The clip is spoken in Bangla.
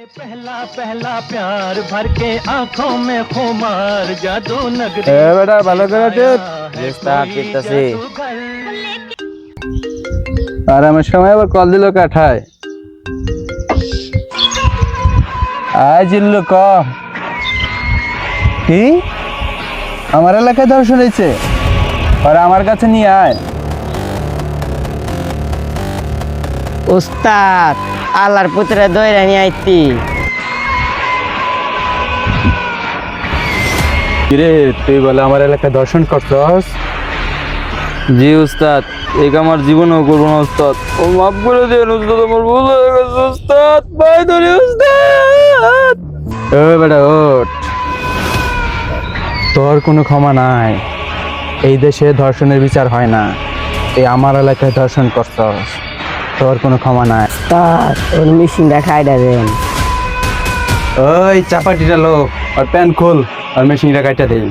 पहला पहला प्यार भर के आंखों में खुमार जादू नगरी এ বেটা ভালো করে টিপ চেষ্টা করতেছি। আরামের সময় আবার কল দিল কাঠায়। আয় জিল্লু ক কি আমার এলাকায় ধর্ষণ হয়েছে আর আমার কাছে নিয়ে আয়। উস্তাদ আল্লাহর পুত্রে দইরা নিয়ে আইতি। কিরে তুই বলে আমার এলাকায় ধর্ষণ করছস? জি উস্তাদ, এই আমার জীবনেও করবো না উস্তাদ। ও মাফ করে দেন উস্তাদ, আমার ভুল হয়ে গেছে উস্তাদ, ভাই ধরে উস্তাদ। ও বেটা ওঠ, তোর কোনো ক্ষমা নাই। এই দেশে ধর্ষণের বিচার হয় না। এই আমার এলাকায় ধর্ষণ করছস, তোর কোনো ক্ষমা নাই। উস্তাদ ওর মেশিনটা খাইডা দেন। ওই চাপাটিটা লো আর প্যান খোল আর মেশিনটা কাটা দেই।